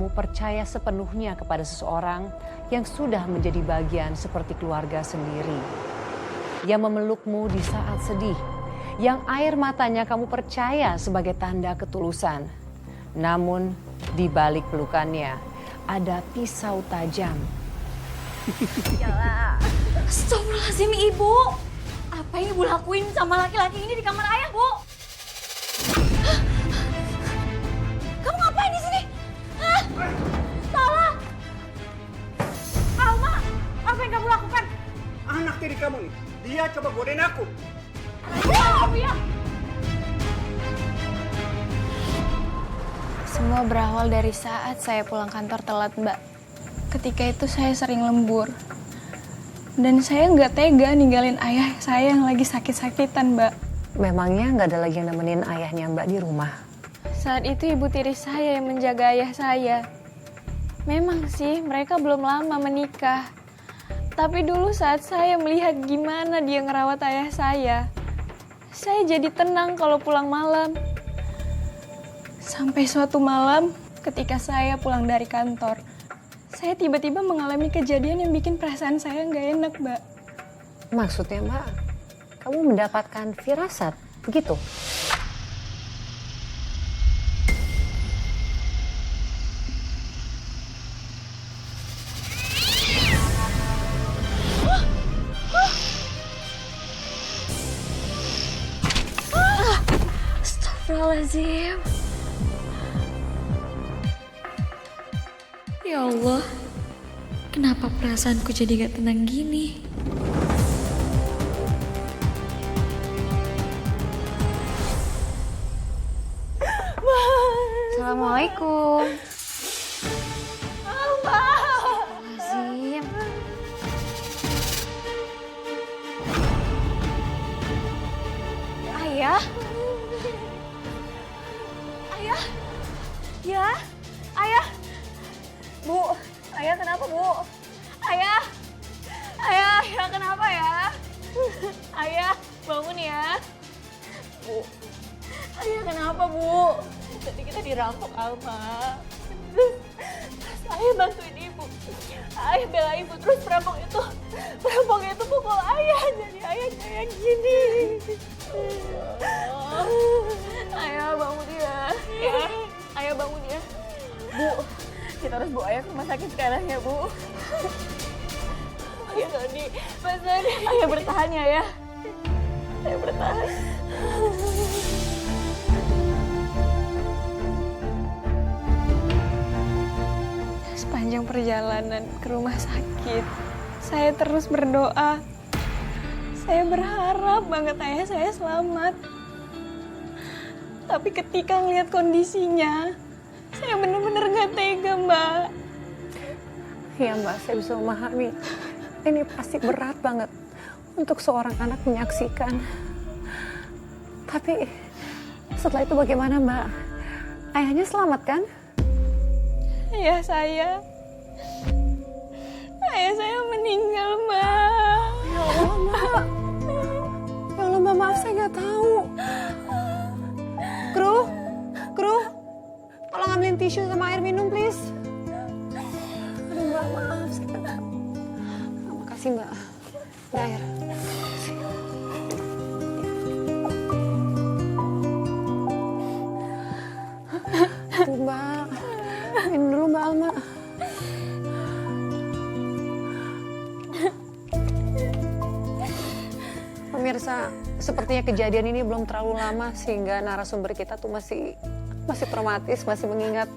kamu percaya sepenuhnya kepada seseorang yang sudah menjadi bagian seperti keluarga sendiri. Yang memelukmu di saat sedih, yang air matanya kamu percaya sebagai tanda ketulusan. Namun di balik pelukannya ada pisau tajam. Yalah. Astagfirullahaladzim Ibu. Apa yang Ibu lakuin sama laki-laki ini di kamar ayah, Bu? Hah? Kamu ngapain di sini? Hah? Salah. Alma, apa yang kamu lakukan? Anak tiri kamu nih, dia coba godain aku. Ya. Semua berawal dari saat saya pulang kantor telat, Mbak. Ketika itu saya sering lembur. Dan saya nggak tega ninggalin ayah saya yang lagi sakit-sakitan, Mbak. Memangnya nggak ada lagi yang nemenin ayahnya Mbak di rumah? Saat itu ibu tiri saya yang menjaga ayah saya. Memang sih mereka belum lama menikah. Tapi dulu saat saya melihat gimana dia ngerawat ayah saya jadi tenang kalau pulang malam. Sampai suatu malam ketika saya pulang dari kantor, saya tiba-tiba mengalami kejadian yang bikin perasaan saya nggak enak, Mbak. Maksudnya Mbak, kamu mendapatkan firasat, begitu? Astagfirullahaladzim. Ya Allah, kenapa perasaanku jadi gak tenang gini? Assalamualaikum. Astagfirullahaladzim. Ayah? Ayah? Ya? Ayah? Bu, ayah kenapa, Bu? Ayah? Ayah kenapa ya? Ayah, bangun ya. Bu, ayah kenapa, Bu? Tadi kita dirampok, Alma. Terus ayah bantuin ibu. Ayah bela ibu, terus perampok itu pukul ayah. Jadi ayah kayak gini. Ayah bangun ya. Ya, ayah bangun ya. Bu, kita harus bawa ayah ke rumah sakit sekarang ya, Bu. Ayah Sony, Mas Sony. Ayah bertahan ya, ya. Ayah bertahan. Sepanjang perjalanan ke rumah sakit, saya terus berdoa. Saya berharap banget ayah saya selamat. Tapi ketika ngeliat kondisinya, saya bener-bener gak tega, Mbak. Iya Mbak, saya bisa memahami. Ini pasti berat banget untuk seorang anak menyaksikan. Tapi setelah itu bagaimana Mbak? Ayahnya selamat kan? Ayah saya meninggal, Mbak. Ya Allah Mbak. Ya Allah Mbak, maaf saya nggak tahu. Kru, tolong ambilin tisu sama air minum please. Aduh Mbak, maaf saya nggak tahu. Makasih Mbak. Ada air. Tuh Mbak, minum dulu Mbak Alma. Pemirsa, sepertinya kejadian ini belum terlalu lama sehingga narasumber kita tuh masih traumatis, masih mengingat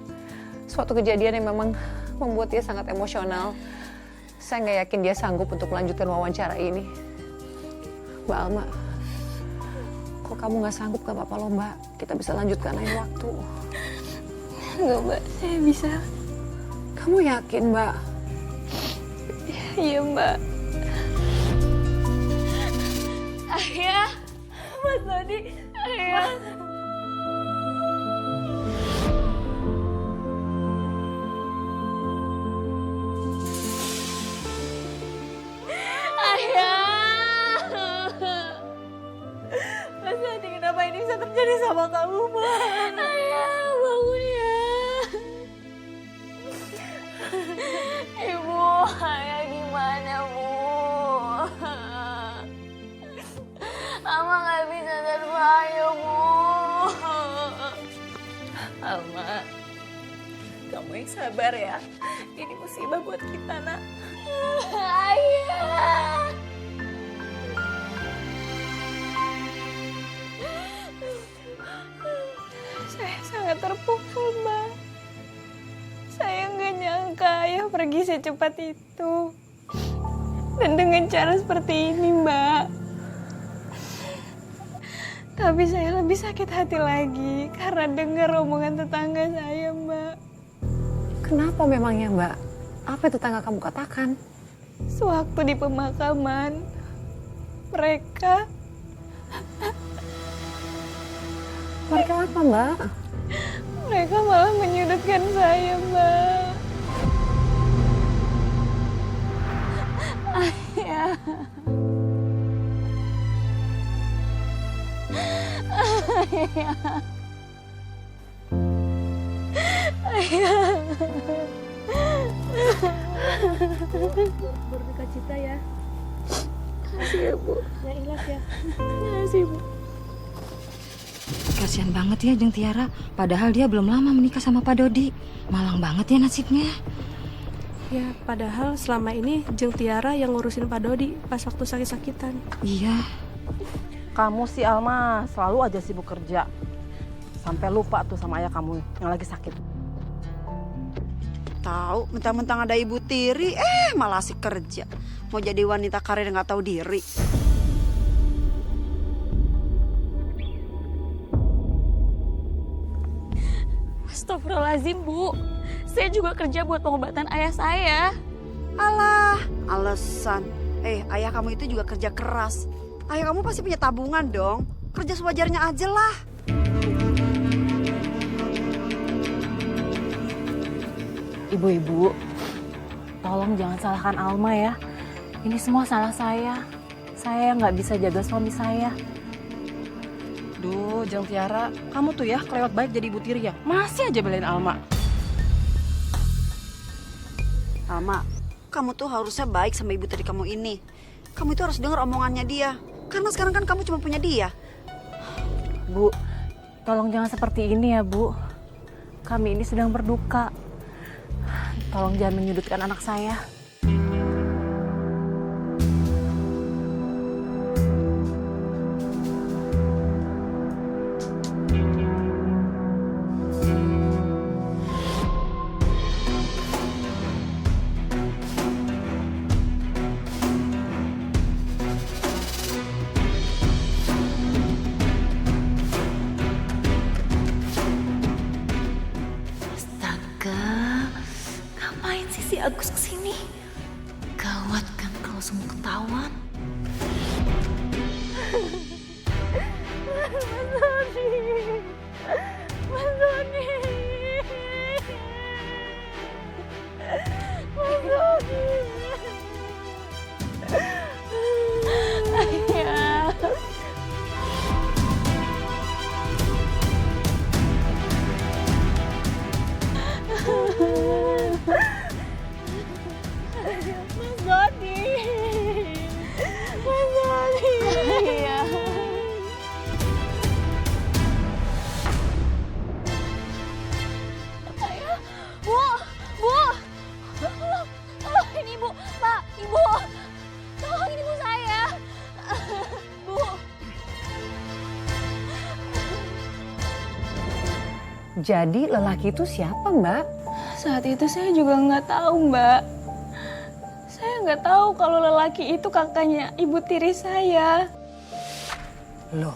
suatu kejadian yang memang membuat dia sangat emosional. Saya nggak yakin dia sanggup untuk melanjutkan wawancara ini. Mbak Alma, kok kamu nggak sanggup gak apa-apa loh Mbak, kita bisa lanjutkan lain waktu. Enggak, Mbak, saya bisa. Kamu yakin Mbak? Iya, Mbak. Ayah, Mas Sony, ayah. Ayah. Mas Sony, kenapa ini bisa terjadi sama kamu, Mas? Ayah, bangun ya. yang sabar ya. Ini musibah buat kita, Nak. Ayah. Saya sangat terpukul, Mbak. Saya nggak nyangka ayah pergi secepat itu. Dan dengan cara seperti ini, Mbak. Tapi saya lebih sakit hati lagi karena dengar omongan tetangga saya, Mbak. Kenapa memangnya, Mbak? Apa yang tetangga kamu katakan? Sewaktu di pemakaman, mereka Mereka apa, Mbak? mereka malah menyudutkan saya, Mbak. Ayah. Berduka cita ya. Makasih ya, Bu. Ya ikhlas ya. Makasih, Bu. Kasian banget ya Jeng Tiara, padahal dia belum lama menikah sama Pak Dodi. Malang banget ya nasibnya. Ya, padahal selama ini Jeng Tiara yang ngurusin Pak Dodi pas waktu sakit-sakitan. Iya. Kamu sih Alma selalu aja sibuk kerja. Sampai lupa tuh sama ayah kamu yang lagi sakit. Tahu, mentang-mentang ada Ibu Tiri, malah asik kerja. Mau jadi wanita karir nggak tahu diri. Astagfirullahaladzim, Bu. Saya juga kerja buat pengobatan ayah saya. Alah, alasan. Ayah kamu itu juga kerja keras. Ayah kamu pasti punya tabungan dong. Kerja sewajarnya aja lah. Ibu-ibu, tolong jangan salahkan Alma ya. Ini semua salah saya. Saya yang nggak bisa jaga suami saya. Duh, Jeng Tiara, kamu tuh ya kelewat baik jadi Ibu Tiri ya. Masih aja belain Alma. Alma, kamu tuh harusnya baik sama Ibu Tiri kamu ini. Kamu itu harus dengar omongannya dia. Karena sekarang kan kamu cuma punya dia. Bu, tolong jangan seperti ini ya, Bu. Kami ini sedang berduka. Tolong jangan menyudutkan anak saya. Astaga, ngapain sih si Agus kesini? Gawat kan kalau semua ketahuan. Mas Doni. Ayah. Mas Doni. Mas Doni. Iya. Ayah, Bu, Bu. Tolong ini Ibu, Pak, Ibu. Tolong ini ibu saya. Bu. Jadi lelaki itu siapa, Mbak? Saat itu saya juga nggak tahu, Mbak. Saya nggak tahu kalau lelaki itu kakaknya Ibu Tiri saya. Loh,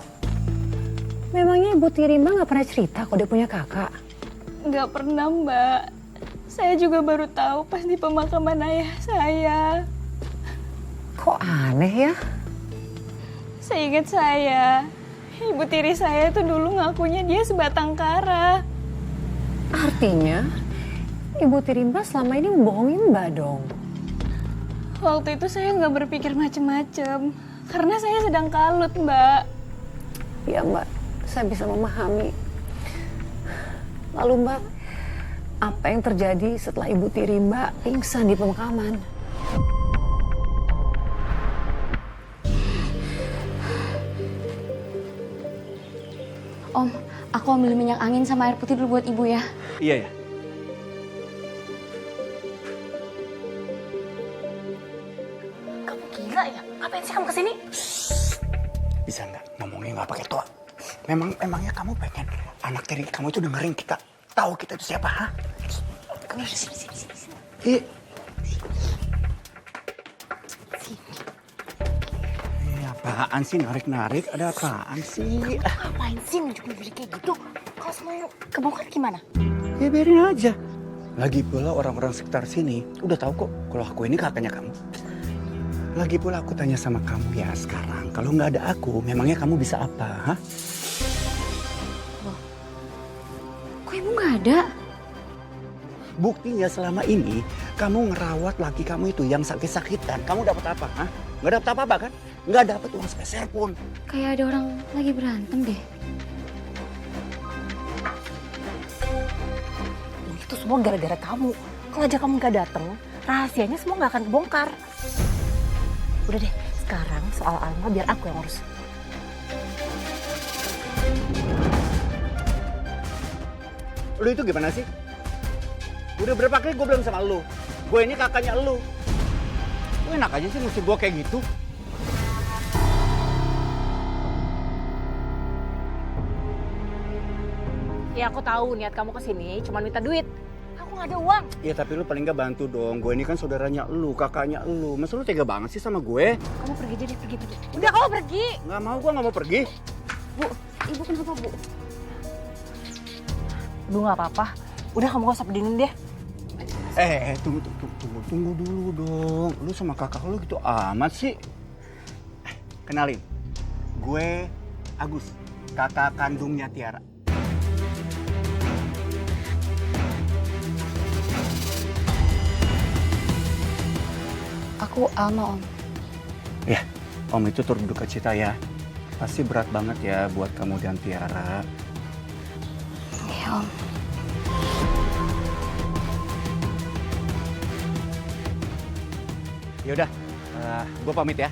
memangnya Ibu Tiri Mbak nggak pernah cerita kalau dia punya kakak? Nggak pernah, Mbak. Saya juga baru tahu pas di pemakaman ayah saya. Kok aneh ya? Seingat saya, Ibu Tiri saya tuh dulu ngakunya dia sebatang kara. Artinya, Ibu Tiri Mbak selama ini membohongin Mbak dong. Waktu itu saya nggak berpikir macem-macem, karena saya sedang kalut, Mbak. Ya Mbak, saya bisa memahami. Lalu Mbak, apa yang terjadi setelah Ibu Tiri Mbak pingsan di pemakaman? Om, aku ambil minyak angin sama air putih dulu buat ibu ya. Iya ya. Gila ya, ngapain sih kamu kesini? Bisa nggak ngomongnya nggak pakai toa? Emangnya kamu pengen anak tiri kamu itu dengerin kita tahu kita itu siapa, ha? Kamu sini. Iya. Apaan sih narik-narik? Ada apaan sih? Ngapain sih nunjuk-nunjuk kayak gitu? Kalau semuanya kebongkar gimana? Ya biarin aja. Lagi pula orang-orang sekitar sini udah tahu kok kalau aku ini kakaknya kamu. Lagi pula aku tanya sama kamu ya sekarang, kalau nggak ada aku, memangnya kamu bisa apa, ha? Kok ibu nggak ada? Buktinya selama ini kamu ngerawat laki kamu itu yang sakit-sakitan. Kamu dapat apa, ha? Nggak dapat apa-apa kan? Nggak dapat uang sepeser pun. Kayak ada orang lagi berantem deh. Ini tuh semua gara-gara kamu. Kalau aja kamu nggak datang, rahasianya semua nggak akan kebongkar. Udah deh, sekarang soal Alma biar aku yang urus. Lu itu gimana sih? Udah berapa kali gue bilang sama lu, gue ini kakaknya lu. Lu enak aja sih ngusir gue kayak gitu. Ya aku tahu niat kamu kesini cuma minta duit. Aku nggak ada uang. Ya tapi lu paling nggak bantu dong. Gue ini kan saudaranya lu, kakaknya lu. Masa lu tega banget sih sama gue? Kamu pergi aja deh, pergi. Udah kamu pergi. Nggak mau, gue nggak mau pergi. Bu, ibu kenapa bu? Bu nggak apa-apa. Udah kamu gak usah pedinin deh. Tunggu dulu dong. Lu sama kakak lu gitu amat sih. Kenalin, gue Agus, kakak kandungnya Tiara. Aku Alma, Om. Ya, Om itu turut berduka cita ya. Pasti berat banget ya buat kamu dan Tiara. Iya, Om. Yaudah, gue pamit ya.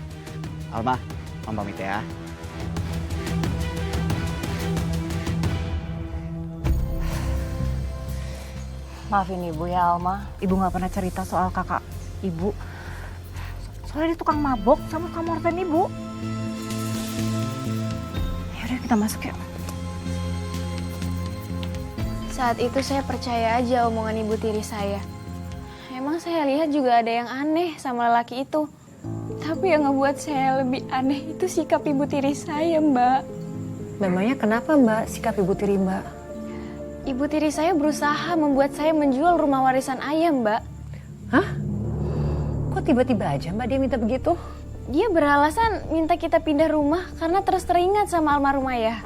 Alma, Om pamit ya. Maafin ibu ya Alma. Ibu nggak pernah cerita soal kakak ibu. Soalnya dia tukang mabok sama tukang morfen ibu. Yaudah kita masuk ya. Saat itu saya percaya aja omongan ibu tiri saya. Emang saya lihat juga ada yang aneh sama lelaki itu. Tapi yang ngebuat saya lebih aneh itu sikap ibu tiri saya, Mbak. Memangnya kenapa, Mbak, sikap ibu tiri Mbak? Ibu tiri saya berusaha membuat saya menjual rumah warisan ayah, Mbak. Hah? Kok tiba-tiba aja Mbak dia minta begitu? Dia beralasan minta kita pindah rumah karena terus teringat sama almarhum ayah.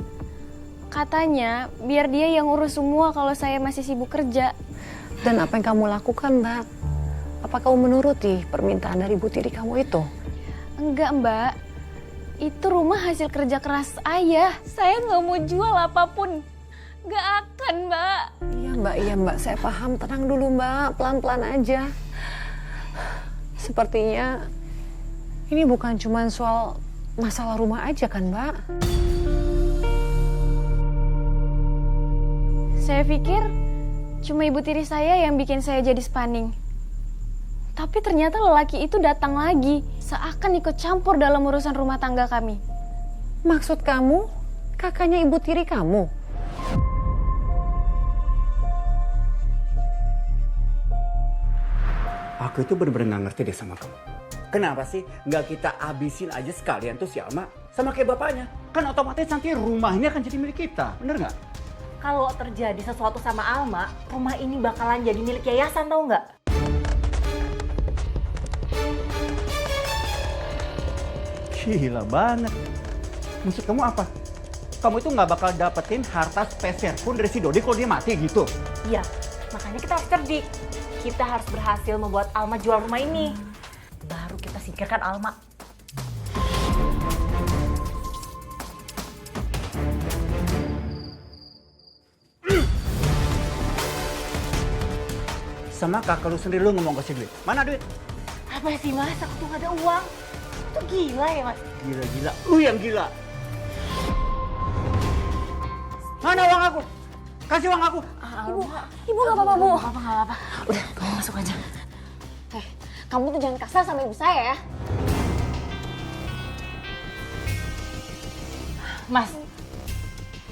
Katanya biar dia yang urus semua kalau saya masih sibuk kerja. Dan apa yang kamu lakukan, Mbak? Apa kamu menuruti permintaan dari ibu tiri kamu itu? Enggak, Mbak. Itu rumah hasil kerja keras ayah. Saya nggak mau jual apapun. Nggak akan, Mbak. Iya, Mbak. Saya paham. Tenang dulu, Mbak. Pelan-pelan aja. Sepertinya ini bukan cuma soal masalah rumah aja kan, Mbak? Saya pikir cuma ibu tiri saya yang bikin saya jadi spaning. Tapi ternyata lelaki itu datang lagi, seakan ikut campur dalam urusan rumah tangga kami. Maksud kamu, kakaknya ibu tiri kamu? Aku itu bener-bener gak ngerti deh sama kamu. Kenapa sih nggak kita abisin aja sekalian tuh si Alma sama kayak bapaknya? Kan otomatis nanti rumah ini akan jadi milik kita, bener nggak? Kalau terjadi sesuatu sama Alma, rumah ini bakalan jadi milik yayasan, tau nggak? Gila banget. Maksud kamu apa? Kamu itu nggak bakal dapetin harta spesial pun dari si Dodi kalau dia mati gitu? Iya, makanya kita harus cerdik. Kita harus berhasil membuat Alma jual rumah ini. Baru kita singkirkan Alma. Sama kakak lu sendiri lu ngomong kasih duit. Mana duit? Apa sih mas? Aku tuh gak ada uang. Itu gila ya mas? Gila-gila. Lu yang gila. Mana uang aku? Kasih uang aku. Ibu nggak apa-apa, Bu. Gak apa-apa. Udah, kamu masuk aja. Kamu tuh jangan kasar sama ibu saya ya. Mas,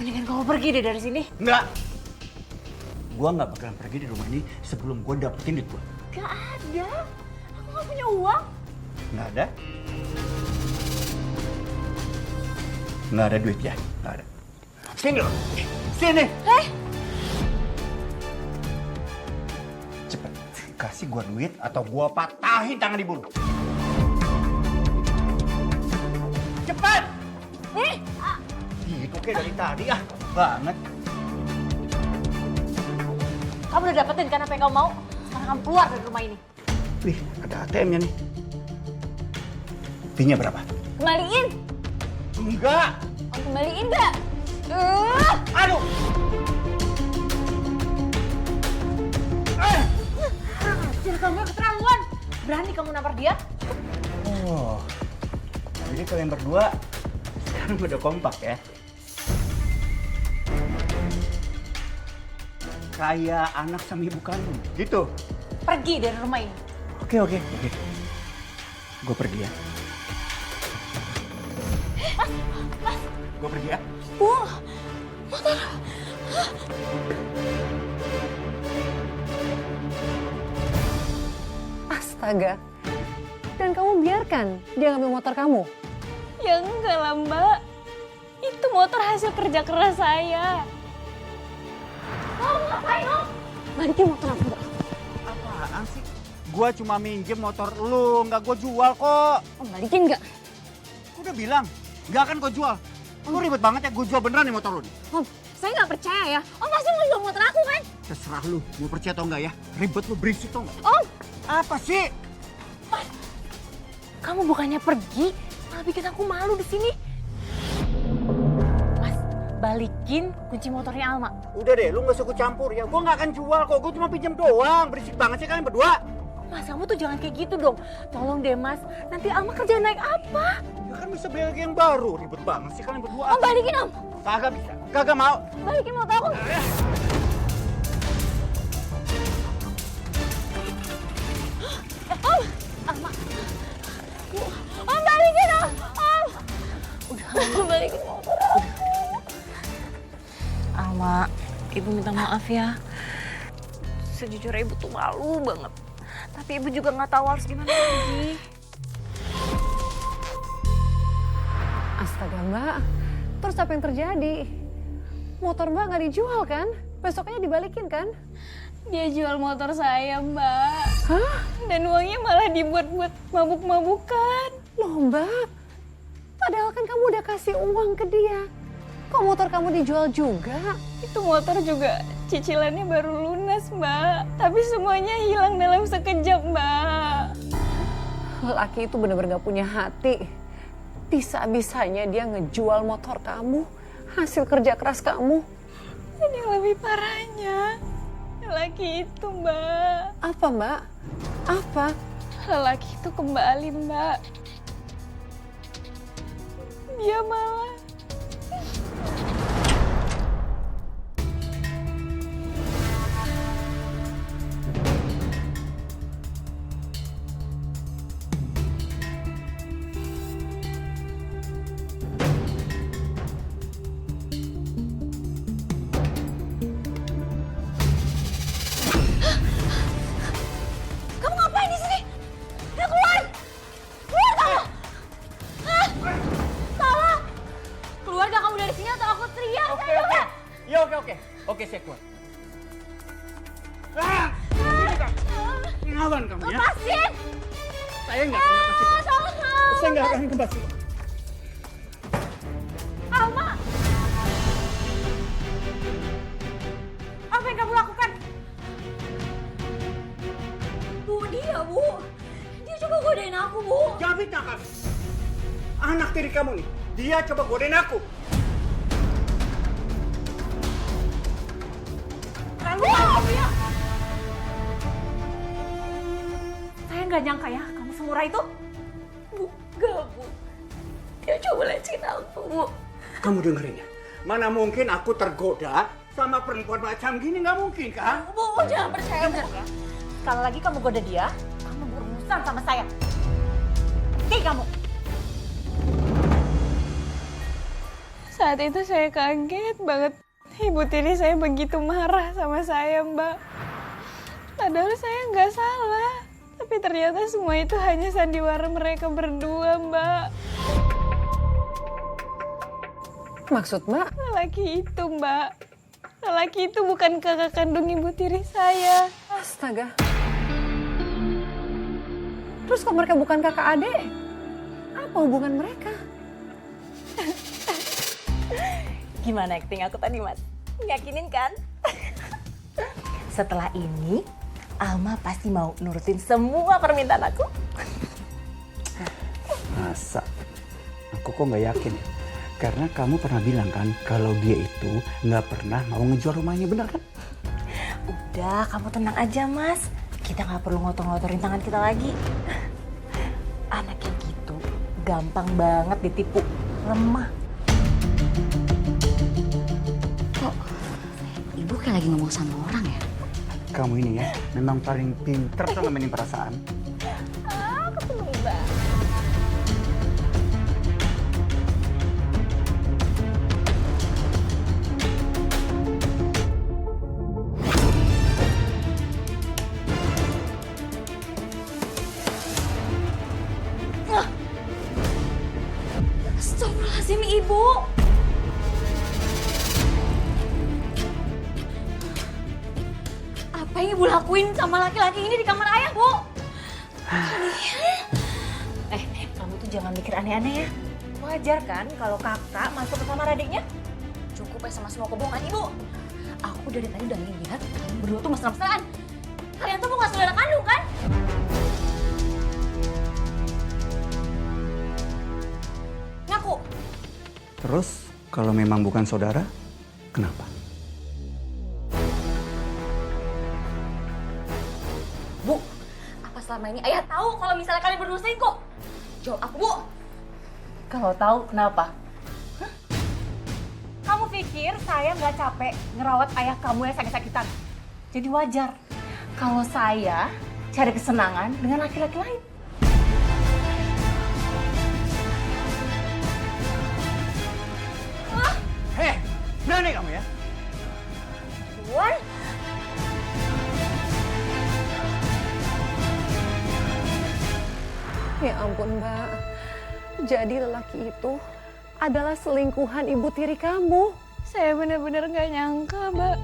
mendingan kamu pergi deh dari sini. Enggak. Gua nggak bakalan pergi di rumah ini sebelum gua dapetin duit gua. Gak ada. Aku gak punya uang. Nggak ada. Nggak ada duit ya? Nggak ada. Sini loh. Sini. Cepet. Kasih gua duit atau gua patahin tangan ibu lu. Cepet. Gitu kayak dari tadi banget. Kamu udah dapetin kan apa yang kamu mau? Sekarang kamu keluar dari rumah ini. Wih, ada ATM-nya nih. Fee-nya berapa? Kembaliin. Enggak. Oh, kembaliin gak? Aduh. Jadi kamu yang keterlaluan. Berani kamu nampar dia? Oh. Jadi kalian berdua sekarang udah kompak ya? Kayak anak sama ibu kandung, gitu? Pergi dari rumah ini. Oke. Gue pergi ya. Gue pergi ya. Bu, Astaga. Dan kamu biarkan dia ngambil motor kamu? Ya enggak lah Mbak. Itu motor hasil kerja keras saya. Balikin motor aku, Mbak. Apaan sih? Gue cuma minjem motor lu, nggak gue jual kok. Om, balikin nggak? Gue udah bilang, nggak akan gue jual. Lu ribet banget ya, gue jual beneran nih motor lu nih. Om, saya nggak percaya ya. Om pasti mau jual motor aku kan? Terserah lu, mau percaya atau enggak ya. Ribet lu, berisik tau nggak? Om, Apa sih? Kamu bukannya pergi, malah bikin aku malu di sini. Mas, balikin kunci motornya Alma. Udah deh, lu nggak suka campur ya. Gue nggak akan jual kok, gue cuma pinjam doang. Berisik banget sih kalian berdua. Mas, kamu tuh jangan kayak gitu dong. Tolong deh Mas, nanti Alma kerja naik apa? Ya kan bisa beli lagi yang baru. Ribet banget sih kalian berdua. Om balikin Om. Kagak bisa, kagak mau. Balikin motor aku. Om, Alma. Om balikin Om. Om. Om balikin motor aku. Alma, Ibu minta maaf ya. Sejujurnya Ibu tuh malu banget. Tapi Ibu juga nggak tahu harus gimana lagi. Astaga, Mbak. Terus apa yang terjadi? Motor Mbak nggak dijual kan? Besoknya dibalikin kan? Dia jual motor saya, Mbak. Hah? Dan uangnya malah dibuat-buat mabuk-mabukan. Loh, Mbak. Padahal kan kamu udah kasih uang ke dia. Kok motor kamu dijual juga? Itu motor juga cicilannya baru lunas, Mbak. Tapi semuanya hilang dalam sekejap, Mbak. Laki itu bener-bener gak punya hati. Bisa-bisanya dia ngejual motor kamu, hasil kerja keras kamu. Dan yang lebih parahnya, laki itu, Mbak. Apa, Mbak? Apa? Laki itu kembali, Mbak. Dia malah Kamu ngapain di sini? Ya keluar! Keluar kamu! Hah? Salah! Keluar gak kamu dari sini atau aku teriak? Ayo, Kak! Ya oke. Oke, saya keluar. Ngawan kamu ya? Lepasin! Saya nggak akan lepasin. Tolong! Saya nggak akan lepasin. Alma! Apa yang kamu lakukan? Bu, dia, Bu. Dia coba godain aku, Bu. Jangan fitnah kamu. Anak tiri kamu nih, dia coba godain aku. Keluar, ya! Saya nggak nyangka ya, kamu semurah itu. Enggak, Bu. Dia coba lecin aku, Bu. Kamu dengerin ya? Mana mungkin aku tergoda sama perempuan macam gini, nggak mungkin kan? Bu, jangan percaya, Bu. Sekali lagi kamu goda dia, kamu berurusan sama saya. Pergi kamu. Saat itu saya kaget banget. Ibu tiri saya begitu marah sama saya, Mbak. Padahal saya nggak salah. Tapi ternyata semua itu hanya sandiwara mereka berdua, Mbak. Maksud Mbak? Lelaki itu, Mbak. Lelaki itu bukan kakak kandung ibu tiri saya. Astaga. Terus kok mereka bukan kakak adik? Apa hubungan mereka? Gimana acting aku tadi, Mas? Yakinin kan? Setelah ini, Alma pasti mau nurutin semua permintaan aku. Masa? Aku kok nggak yakin ya? Karena kamu pernah bilang kan kalau dia itu nggak pernah mau ngejual rumahnya, benar kan? Udah, kamu tenang aja, Mas. Kita nggak perlu ngotor-ngotorin tangan kita lagi. Anak yang gitu gampang banget ditipu, lemah. Kok ibu kayak lagi ngomong sama orang ya? Kamu ini ya memang paling pinter tuh nemenin perasaan. Aku seneng banget. Astagfirullahaladzim, Ibu. Apa yang Ibu lakuin sama laki-laki ini di kamar Ayah, Bu? Kamu tuh jangan mikir aneh-aneh ya. Wajar kan kalau kakak masuk ke kamar adiknya? Cukup ya sama semua kebohongan Ibu. Aku dari tadi udah lihat kamu berdua tuh mesra-mesraan. Kalian tuh bukan saudara kandung kan? Ngaku. Terus kalau memang bukan saudara, kenapa? Bu, apa selama ini Ayah tahu kalau misalnya kalian berdua selingkuh? Jawab aku, Bu. Kalau tahu kenapa? Kamu pikir saya nggak capek ngerawat ayah kamu yang sakit-sakitan? Jadi wajar kalau saya cari kesenangan dengan laki-laki lain. Hei, berani kamu ya? Wan, Ya ampun Mbak. Jadi lelaki itu adalah selingkuhan ibu tiri kamu. Saya benar-benar nggak nyangka, Mbak.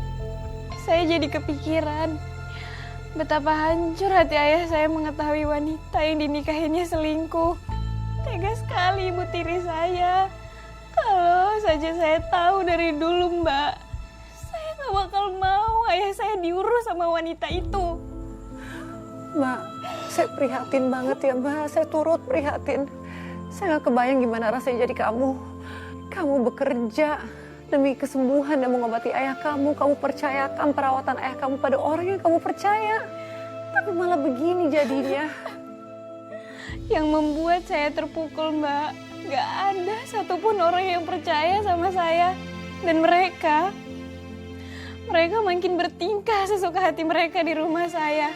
Saya jadi kepikiran betapa hancur hati ayah saya mengetahui wanita yang dinikahinya selingkuh. Tega sekali ibu tiri saya. Kalau saja saya tahu dari dulu, Mbak, saya nggak bakal mau ayah saya diurus sama wanita itu. Mbak, saya prihatin banget ya Mbak. Saya turut prihatin. Saya nggak kebayang gimana rasanya jadi kamu. Kamu bekerja demi kesembuhan dan mengobati ayah kamu. Kamu percayakan perawatan ayah kamu pada orang yang kamu percaya. Tapi malah begini jadinya. Yang membuat saya terpukul, Mbak, gak ada satupun orang yang percaya sama saya. Dan mereka makin bertingkah sesuka hati mereka di rumah saya.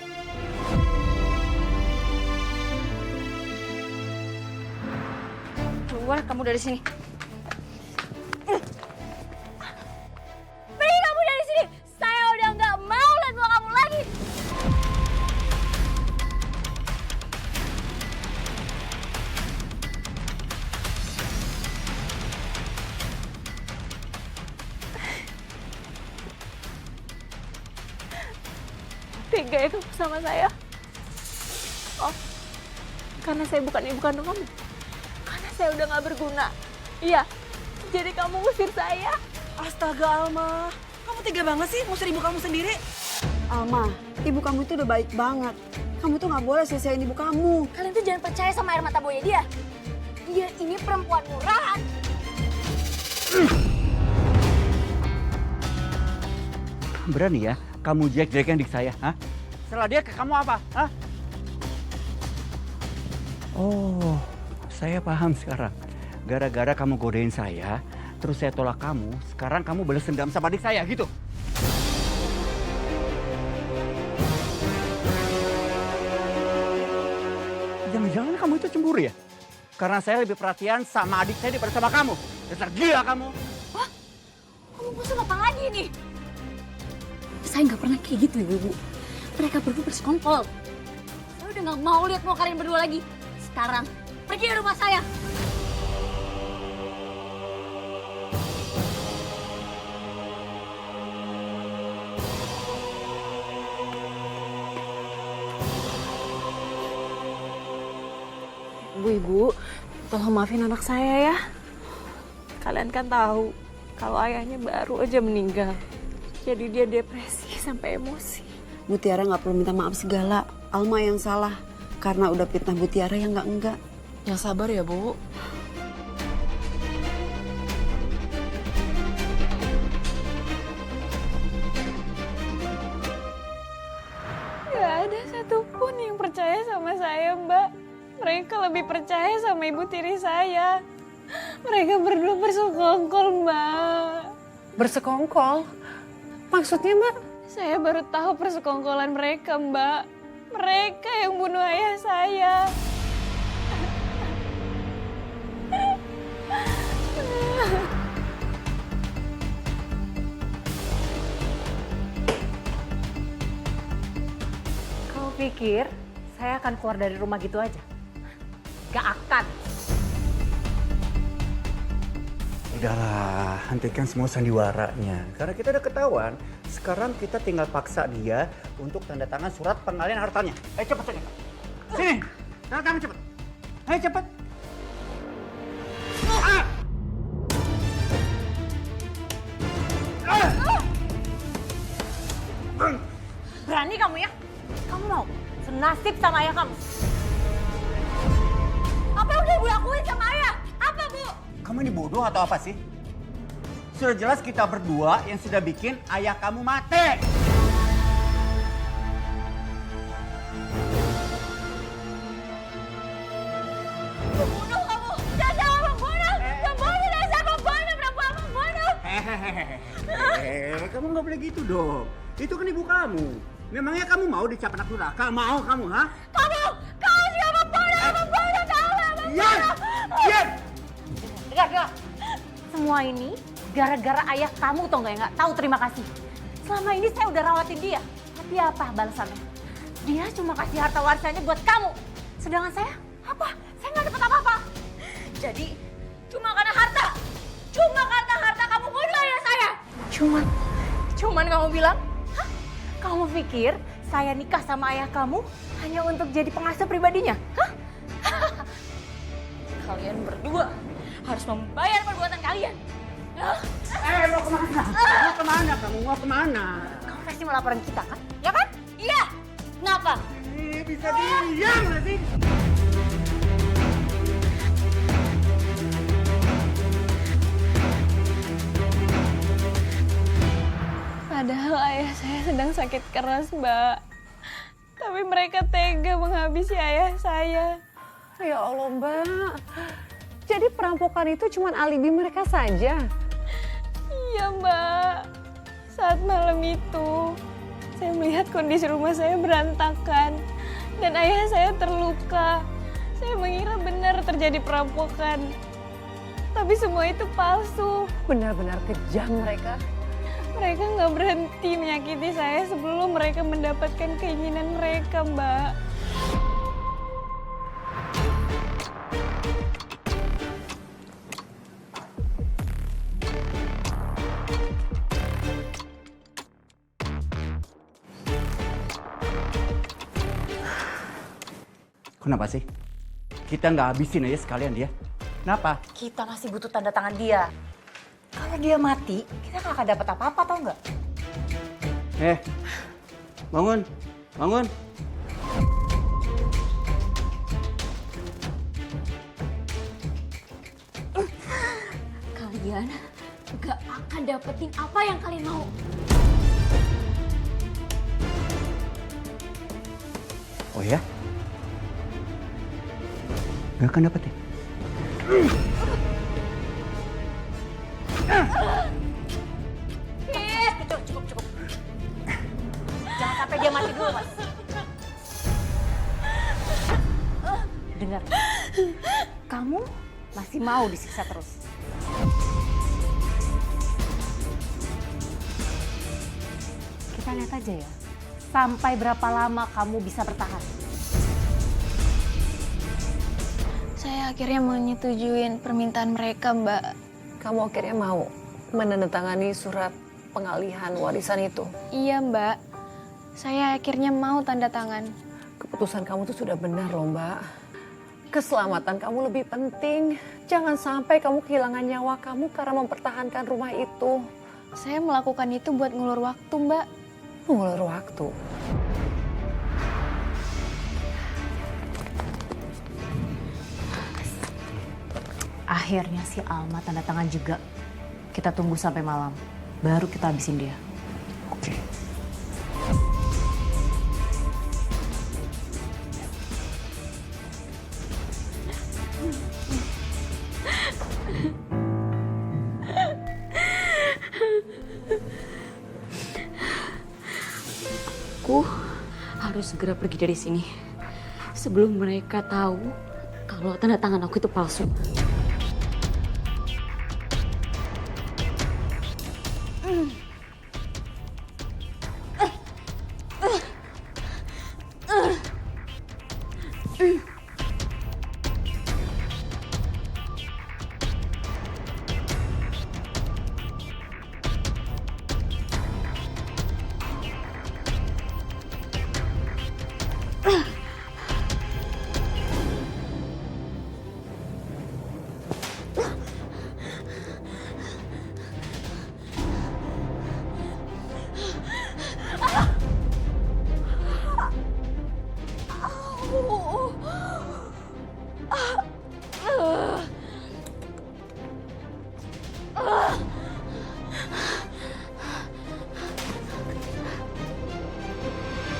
keluar kamu dari sini. Pergi kamu dari sini. Saya udah nggak mau lihat muka kamu lagi. Tega ya kamu sama saya? Oh, karena saya bukan ibu kandung kamu? Karena saya udah gak berguna? Iya, jadi kamu ngusir saya? Astaga Alma, kamu tega banget sih ngusir ibu kamu sendiri. Alma, ibu kamu itu udah baik banget. Kamu tuh gak boleh sia-siain ibu kamu. Kalian tuh jangan percaya sama air mata buaya dia. Dia ini perempuan murahan. Berani ya kamu jelek-jelekin dik saya, hah? Setelah dia ke kamu apa, hah? Oh, saya paham sekarang. Gara-gara kamu godain saya, terus saya tolak kamu, sekarang kamu balas dendam sama adik saya, gitu? Jangan-jangan kamu itu cemburu ya? Karena saya lebih perhatian sama adik saya daripada sama kamu. Dasar gila kamu. maksud apa lagi ini? Saya nggak pernah kayak gitu, Ibu. Mereka berdua bersekongkol. Saya udah nggak mau lihat mau kalian berdua lagi. Sekarang, pergi dari rumah saya. Ibu, tolong maafin anak saya ya. Kalian kan tahu kalau ayahnya baru aja meninggal. Jadi dia depresi sampai emosi. Bu Tiara nggak perlu minta maaf segala. Alma yang salah karena udah fitnah Bu Tiara yang enggak. Yang sabar ya, Bu. Gak ada satupun yang percaya sama saya, Mbak. Mereka lebih percaya sama ibu tiri saya. Mereka berdua bersekongkol, Mbak. Bersekongkol? Maksudnya, Mbak? Saya baru tahu persekongkolan mereka, Mbak. Mereka yang bunuh ayah saya. Kau pikir saya akan keluar dari rumah gitu aja? Gak akan. Udahlah, hentikan semua sandiwaranya. Karena kita udah ketahuan, sekarang kita tinggal paksa dia untuk tanda tangan surat pengalihan hartanya. Ayo cepat saja. Sini, tanda tangan cepat. Ayo cepat. Berani kamu ya? Kamu mau senasib sama ayah kamu? Apa yang udah Ibu lakuin sama ayah? Apa, Bu? Kamu ini bodoh atau apa sih? Sudah jelas kita berdua yang sudah bikin ayah kamu mati. Pembunuh kamu! Dasar pembunuh! Pembunuh, dasar pembunuh! Perempuan pembunuh! Kamu nggak boleh gitu dong. Itu kan ibu kamu. Memangnya kamu mau dicap anak durhaka? Mau kamu, ha? Kau siapa pembunuh! Pembunuh! Tahu nggak? Diam! Diam! Dengar. Semua ini gara-gara ayah kamu tau nggak, yang nggak tahu terima kasih. Selama ini saya udah rawatin dia. Tapi apa balasannya? Dia cuma kasih harta warisannya buat kamu. Sedangkan saya, apa? Saya nggak dapat apa-apa. Jadi, cuma karena harta? Cuma karena harta kamu bunuh ayah saya? Cuman kamu bilang? Hah? Kamu pikir saya nikah sama ayah kamu hanya untuk jadi pengasuh pribadinya? Hah? Kalian berdua harus membayar perbuatan kalian. Mau kemana? Mau kemana kamu? Mau kemana? Kamu pasti mau laporan kita kan? Ya kan? Iya. Kenapa? Bisa diam nggak sih? Padahal ayah saya sedang sakit keras, Mbak. Tapi mereka tega menghabisi ayah saya. Ya Allah, Mbak. Jadi perampokan itu cuma alibi mereka saja? Iya, Mbak. Saat malam itu, saya melihat kondisi rumah saya berantakan. Dan ayah saya terluka. Saya mengira benar terjadi perampokan. Tapi semua itu palsu. Benar-benar kejam mereka. Mereka nggak berhenti menyakiti saya sebelum mereka mendapatkan keinginan mereka, Mbak. Kenapa sih? Kita nggak habisin aja sekalian dia. Kenapa? Kita masih butuh tanda tangan dia. Kalau dia mati, kita nggak akan dapat apa-apa, tau nggak? Bangun, bangun. Kalian gak akan dapetin apa yang kalian mau. Oh ya? Gak akan dapetin. Cukup. Jangan sampai dia mati dulu, Mas. Dengar, kamu masih mau disiksa terus. Kita lihat aja ya, sampai berapa lama kamu bisa bertahan. Saya akhirnya menyetujuin permintaan mereka, Mbak. Kamu akhirnya mau menandatangani surat pengalihan warisan itu. Iya, Mbak. Saya akhirnya mau tanda tangan. Keputusan kamu tuh sudah benar loh, Mbak. Keselamatan kamu lebih penting. Jangan sampai kamu kehilangan nyawa kamu karena mempertahankan rumah itu. Saya melakukan itu buat ngulur waktu, Mbak. Mengulur waktu. Akhirnya si Alma tanda tangan juga. Kita tunggu sampai malam, baru kita habisin dia. Oke. Aku harus segera pergi dari sini sebelum mereka tahu kalau tanda tangan aku itu palsu.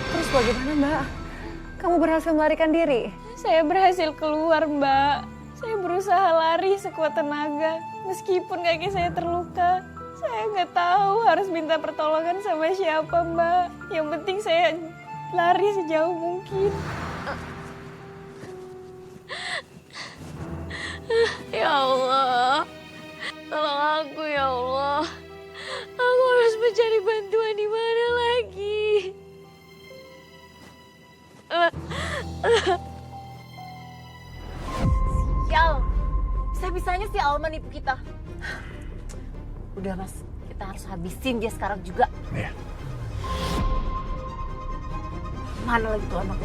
Terus bagaimana, Mbak? Kamu berhasil melarikan diri? Saya berhasil keluar, Mbak. Saya berusaha lari sekuat tenaga. Meskipun kaki saya terluka, saya nggak tahu harus minta pertolongan sama siapa, Mbak. Yang penting saya lari sejauh mungkin. Ya Allah, tolong aku ya Allah. Aku harus mencari bantuan di mana lagi? Sial, bisa-bisanya si Alma nipu kita. Udah Mas, kita harus habisin dia sekarang juga. Iya. Mana lagi tuh anak?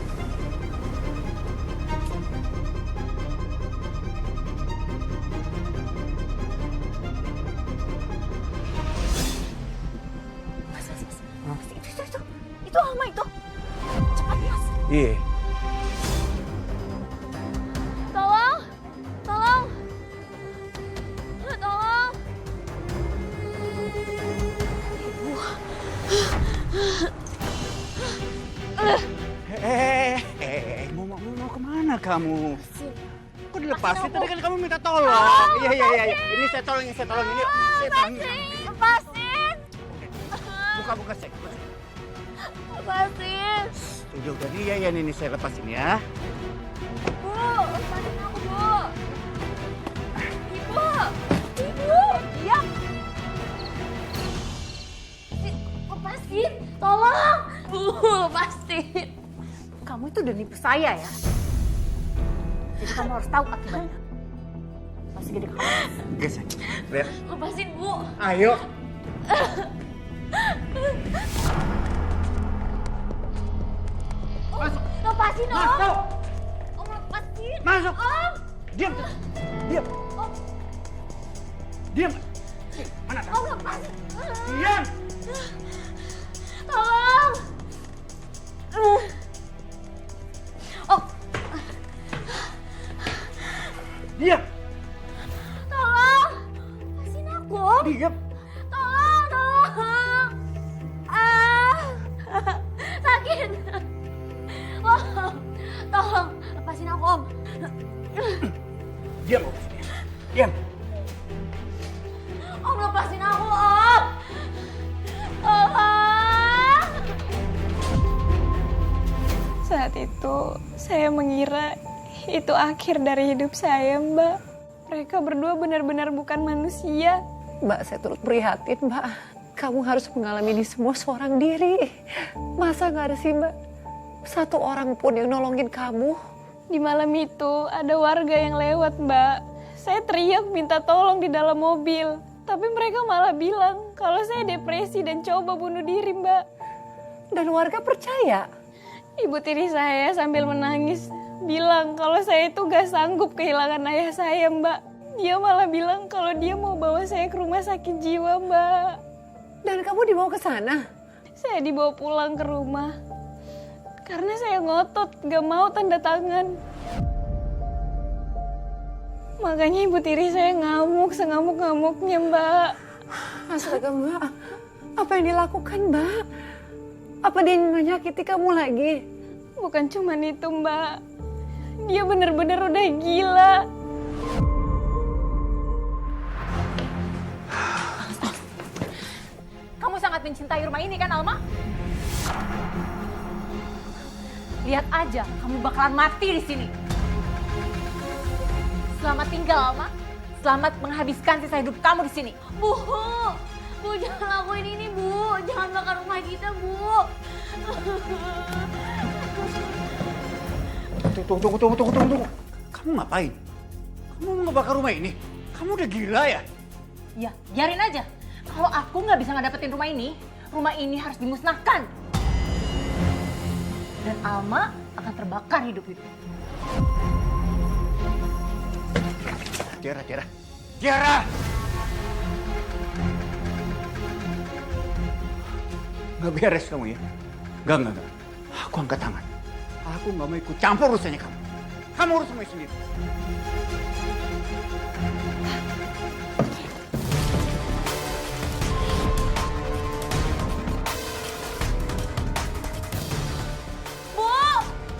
Mas. Itu Alma itu. Cepat Mas. Iya. Tolong! Tolong! Tolong! Mau kemana kamu? Kok dilepasin? Tadi kan kamu minta tolong. Iya. Ini saya tolong. Ini saya tolong. Lepasin! Buka sek. Lepasin! Udah nih, ya ini saya lepasin ya. Bu! Lepasin aku, Bu! Ibu! Ibu! Diam! Lepasin! Tolong! Bu, lepasin! Kamu itu udah nipu saya ya. Jadi kamu harus tahu akibatnya. Masih gede kamu. Gesek. Lihat. Lepasin, Bu! Ayo. Masuk. Lepasin, Om! Masuk. Om, lepasin! Masuk. Om! Diam. Diam. Mana kamu? Om, lepasin! Diam. Tolong! Om! Diam. Tolong! Lepasin aku, Om! Diam. Tolong! Sakit! Tolong! Lepasin aku, Om! Diam. Diam. Om, lepasin aku, Om! Tolong! Saat itu, saya mengira itu akhir dari hidup saya, Mbak. Mereka berdua benar-benar bukan manusia. Mbak, saya turut prihatin, Mbak. kamu harus mengalami ini semua seorang diri. Masa gak ada sih Mbak satu orang pun yang nolongin kamu? Di malam itu ada warga yang lewat, Mbak. Saya teriak minta tolong di dalam mobil. Tapi mereka malah bilang kalau saya depresi dan coba bunuh diri, Mbak. Dan warga percaya? Ibu tiri saya sambil menangis bilang kalau saya itu gak sanggup kehilangan ayah saya, Mbak. Dia malah bilang kalau dia mau bawa saya ke rumah sakit jiwa, Mbak. Dan kamu dibawa ke sana? Saya dibawa pulang ke rumah. Karena saya ngotot, gak mau tanda tangan. Makanya ibu tiri saya ngamuk, sengamuk-ngamuknya, Mbak. Astaga Mbak, apa yang dilakukan Mbak? Apa dia menyakiti kamu lagi? Bukan cuma itu, Mbak. Dia bener-bener udah gila. Kamu sangat mencintai rumah ini kan, Alma? Lihat aja, kamu bakalan mati di sini. Selamat tinggal, Alma. Selamat menghabiskan sisa hidup kamu di sini. Bu, jangan lakuin ini, Bu. Jangan bakar rumah kita, Bu. Tunggu. Kamu ngapain? Kamu mau ngebakar rumah ini? Kamu udah gila ya? Ya, biarin aja. Kalau aku nggak bisa ngedapetin rumah ini harus dimusnahkan. Dan Alma akan terbakar hidup-hidup. Tiara! Nggak beres kamu ya? Nggak. Aku angkat tangan. Aku nggak mau ikut campur urusannya kamu. Kamu urus semuanya sendiri.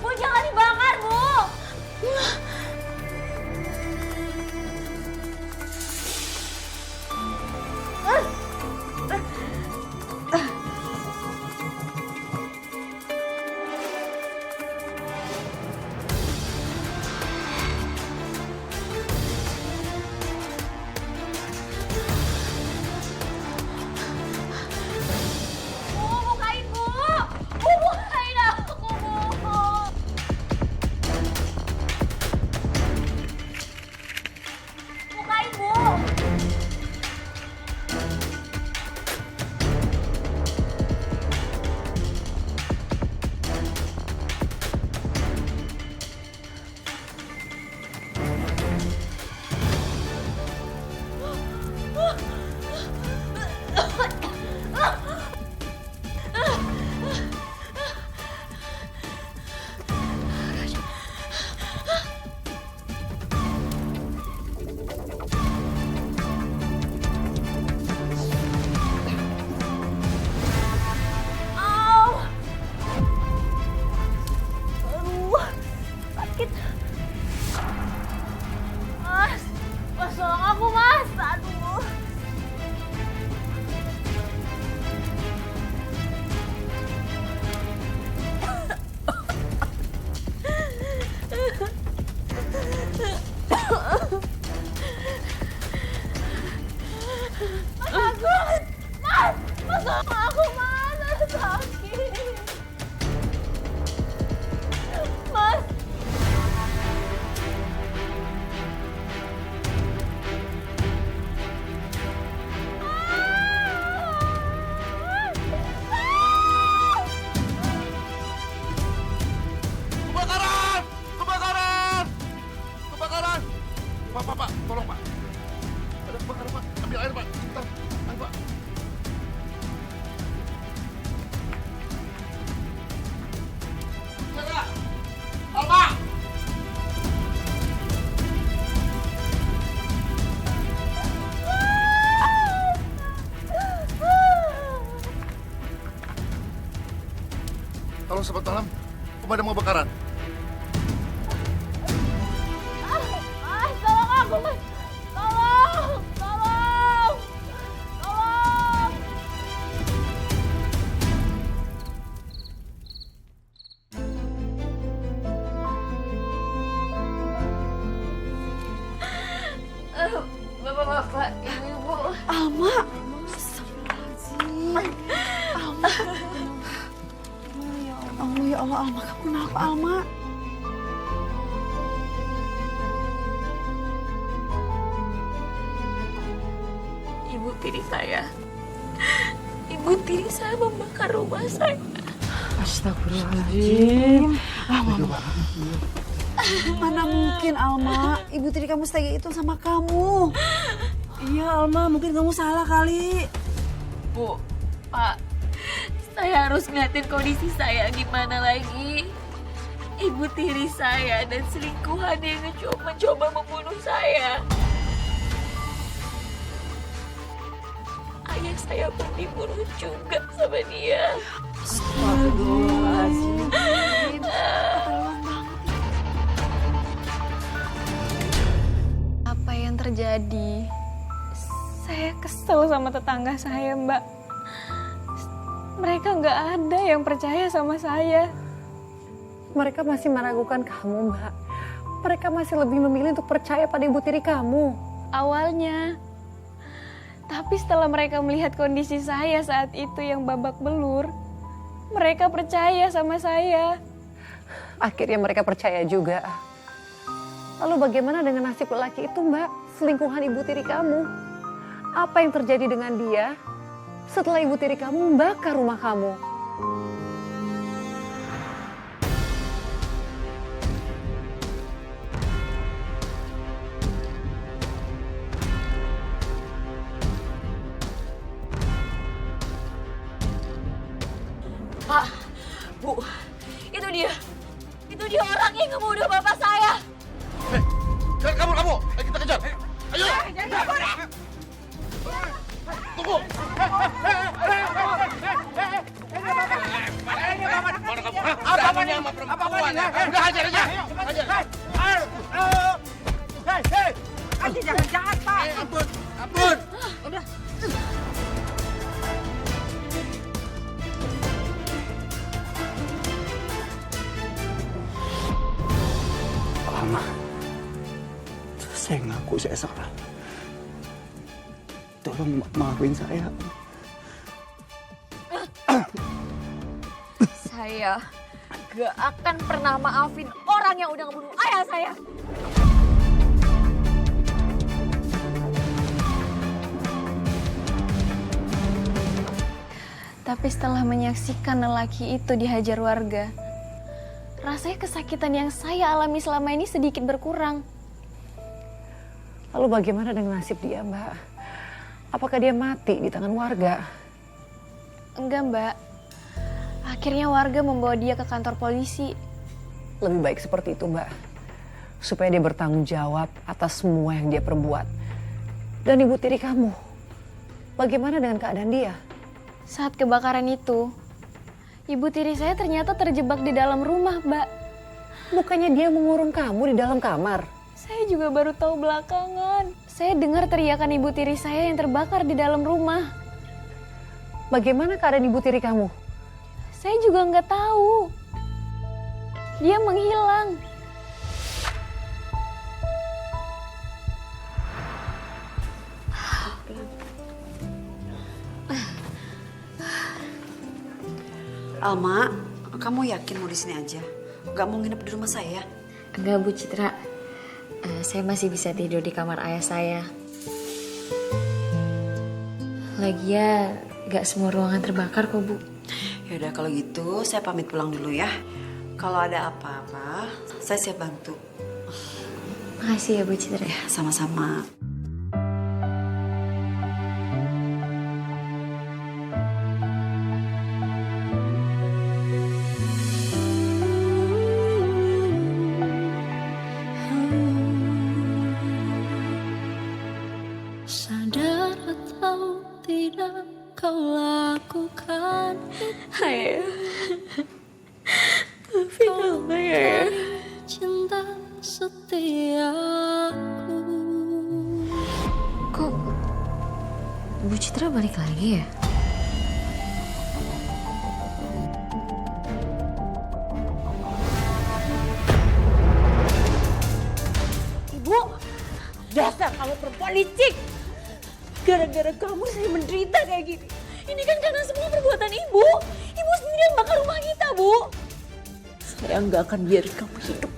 Bu, jangan dibakar, Bu. Bukain, Bu. Bukain aku, Bu. Bukain, Bu. Au. Aduh, sakit. Mas, tolong aku, Mas. Aduh. Mas, tolong aku, Mas. Aku sakit. Mas. Kebakaran! Pak, tolong Pak. Ada kebakaran Pak, ambil air Pak. Bentar, ayo Pak. Jaga! Alma! Tolong sobat malam, pemadam kebakaran. Mas, tolong aku, Mas. Tolong. Bapak-bapak, ibu-ibu. Alma! Astagfirullahaladzim. Kenapa Alma? Ibu tiri saya. Ibu tiri saya membakar rumah saya. Astagfirullahaladzim. Mana mungkin Alma, ibu tiri kamu setega itu sama kamu. Iya Alma, mungkin kamu salah kali. Bu, Pak, saya harus ngeliatin kondisi saya gimana lagi. Ibu tiri saya dan selingkuhan yang mencoba membunuh saya. Ayah saya pun dibunuh juga sama dia. Astagfirullahaladzim. Keterlaluan banget. Apa yang terjadi? Saya kesel sama tetangga saya, Mbak. Mereka nggak ada yang percaya sama saya. Mereka masih meragukan kamu, Mbak. Mereka masih lebih memilih untuk percaya pada ibu tiri kamu. Awalnya. Tapi setelah mereka melihat kondisi saya saat itu yang babak belur, mereka percaya sama saya. Akhirnya mereka percaya juga. Lalu bagaimana dengan nasib lelaki itu, Mbak? Selingkuhan ibu tiri kamu. Apa yang terjadi dengan dia setelah ibu tiri kamu membakar rumah kamu? Pak, Bu, itu dia. Itu dia orang yang ngebunuh bapak saya. Jangan kabur kamu. Ayo kita kejar. Ayo. Jangan kabur. Tunggu. Mana kamu? Beraninya sama perempuan. Udah hajar aja. Hajar. Aji jangan jahat Pak. Ampun. Ampun. Udah. Alma, saya ngaku saya salah. Tolong maafin saya. Saya gak akan pernah maafin orang yang udah ngebunuh ayah saya. Tapi setelah menyaksikan lelaki itu dihajar warga, rasanya kesakitan yang saya alami selama ini sedikit berkurang. Lalu bagaimana dengan nasib dia, Mbak? Apakah dia mati di tangan warga? Enggak, Mbak. Akhirnya warga membawa dia ke kantor polisi. Lebih baik seperti itu, Mbak. Supaya dia bertanggung jawab atas semua yang dia perbuat. Dan ibu tiri kamu, bagaimana dengan keadaan dia? Saat kebakaran itu, ibu tiri saya ternyata terjebak di dalam rumah, Mbak. Bukannya dia mengurung kamu di dalam kamar? Saya juga baru tahu belakangan. Saya dengar teriakan ibu tiri saya yang terbakar di dalam rumah. Bagaimana keadaan ibu tiri kamu? Saya juga nggak tahu. Dia menghilang. Alma, kamu yakin mau di sini aja? Gak mau nginep di rumah saya? Enggak, Bu Citra. Saya masih bisa tidur di kamar ayah saya. Lagian, gak semua ruangan terbakar kok, Bu. Yaudah kalau gitu saya pamit pulang dulu ya. Kalau ada apa-apa, saya siap bantu. Makasih ya, Bu Citra. Ya, sama-sama. Sadar atau tidak kau lakukan Ayah, maafin Alma ya. Cinta setiaku. Kok Bu Citra balik lagi ya? Ibu, dasar kamu perempuan licik. Gara-gara kamu saya menderita kayak gini. Ini kan karena semua perbuatan ibu. Ibu sendiri yang bakar rumah kita, Bu. Saya nggak akan biarin kamu hidup.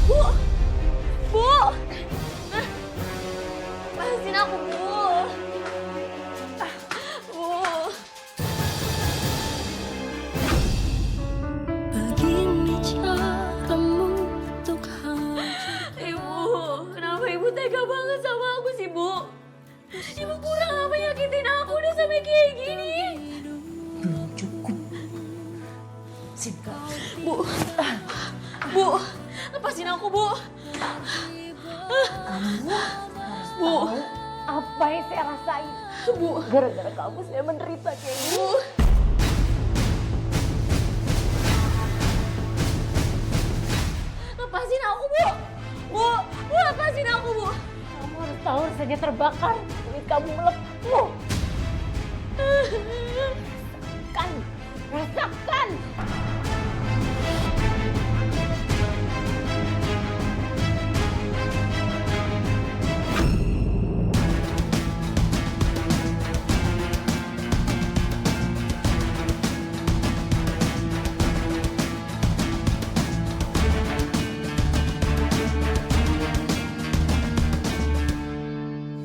Bu! Bu! Lepasin aku, Bu! Bu! Ibu, kenapa ibu tega banget sama aku sih, Bu? Ibu kurang apa nyakitin aku udah sampai kayak gini? Belum cukup. Sinta. Bu, Bu, lepasin aku, Bu. Bu, Apa yang saya rasain? Bu, Gara-gara kamu saya menderita kayak gini. Bu. Lepasin aku, Bu. Bu, lepasin aku, Bu. Kamu harus tahu rasanya terbakar. Kulit kamu melepuh. Rasakan.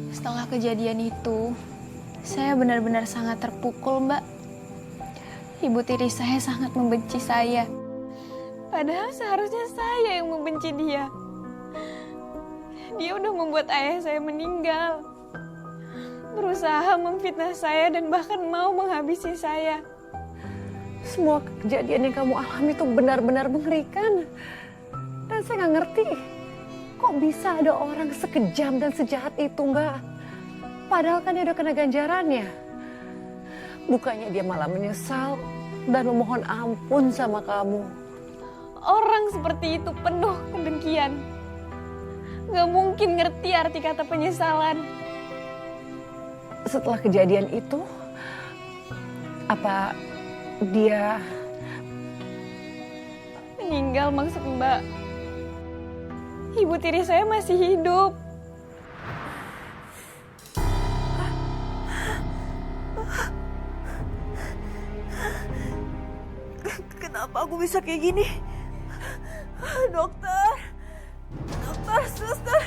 Setelah kejadian itu, saya benar-benar sangat terpukul, Mbak. Ibu tiri saya sangat membenci saya. Padahal seharusnya saya yang membenci dia. Dia udah membuat ayah saya meninggal. Berusaha memfitnah saya dan bahkan mau menghabisi saya. Semua kejadian yang kamu alami itu benar-benar mengerikan. Dan saya nggak ngerti, kok bisa ada orang sekejam dan sejahat itu, Mbak? Padahal kan dia udah kena ganjarannya. Bukannya dia malah menyesal dan memohon ampun sama kamu. Orang seperti itu penuh kedengkian. Gak mungkin ngerti arti kata penyesalan. Setelah kejadian itu, apa dia Meninggal maksud Mbak? Ibu tiri saya masih hidup. Kenapa aku bisa kayak gini? Dokter, suster,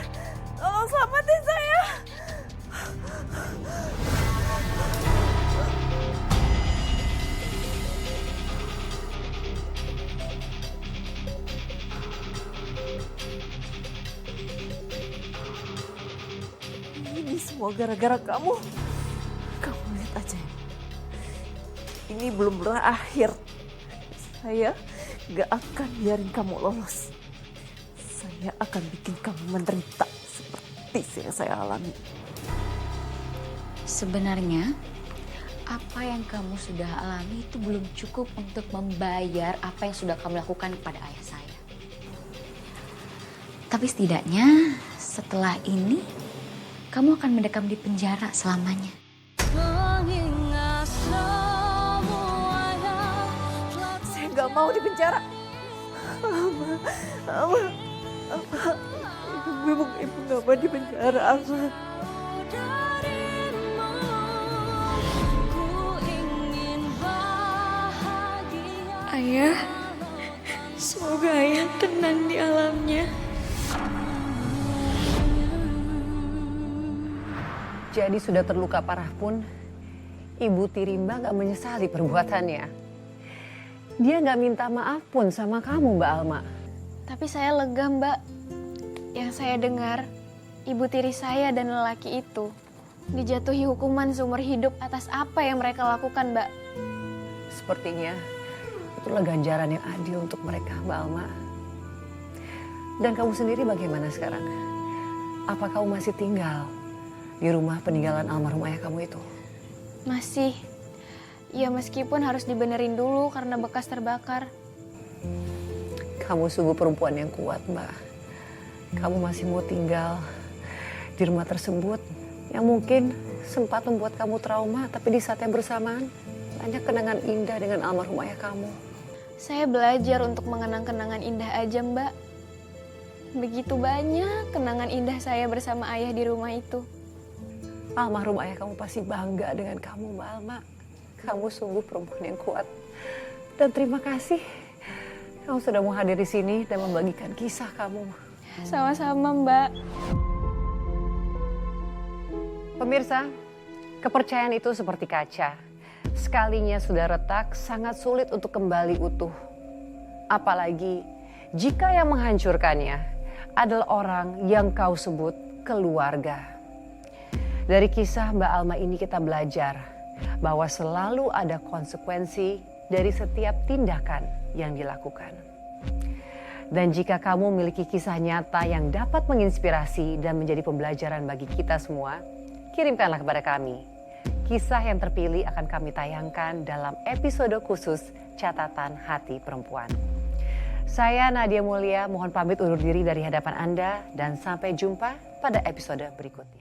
tolong selamatin saya. Ini semua gara-gara kamu. Kamu lihat aja. Ini belum berakhir. Saya gak akan biarin kamu lolos. Saya akan bikin kamu menderita seperti yang saya alami. Sebenarnya, apa yang kamu sudah alami itu belum cukup untuk membayar apa yang sudah kamu lakukan kepada ayah saya. Tapi setidaknya setelah ini, kamu akan mendekam di penjara selamanya. Saya gak mau di penjara. Ibu gak mau di penjara, Ayah, semoga ayah tenang di alamnya. jadi sudah terluka parah pun, Ibu tiri Mbak gak menyesali perbuatannya. Dia gak minta maaf pun sama kamu, Mbak Alma. Tapi saya lega, Mbak. Yang saya dengar, ibu tiri saya dan lelaki itu dijatuhi hukuman seumur hidup atas apa yang mereka lakukan, Mbak. Sepertinya itulah ganjaran yang adil untuk mereka, Mbak Alma. Dan kamu sendiri bagaimana sekarang? Apa kamu masih tinggal di rumah peninggalan almarhum ayah kamu itu? Masih. Ya meskipun harus dibenerin dulu karena bekas terbakar. Kamu sungguh perempuan yang kuat, Mbak. Kamu masih mau tinggal di rumah tersebut yang mungkin sempat membuat kamu trauma, tapi di saat yang bersamaan banyak kenangan indah dengan almarhum ayah kamu. Saya belajar untuk mengenang kenangan indah aja, Mbak. Begitu banyak kenangan indah saya bersama ayah di rumah itu. Almarhum ayah kamu pasti bangga dengan kamu, Mbak Alma. Kamu sungguh perempuan yang kuat. Dan terima kasih Kamu sudah mau hadir di sini dan membagikan kisah kamu. Sama-sama, Mbak. Pemirsa, kepercayaan itu seperti kaca. Sekalinya sudah retak, sangat sulit untuk kembali utuh. Apalagi jika yang menghancurkannya adalah orang yang kau sebut keluarga. Dari kisah Mbak Alma ini kita belajar bahwa selalu ada konsekuensi dari setiap tindakan yang dilakukan. Dan jika kamu memiliki kisah nyata yang dapat menginspirasi dan menjadi pembelajaran bagi kita semua, kirimkanlah kepada kami. Kisah yang terpilih akan kami tayangkan dalam episode khusus Catatan Hati Perempuan. Saya Nadia Mulia, mohon pamit undur diri dari hadapan Anda dan sampai jumpa pada episode berikutnya.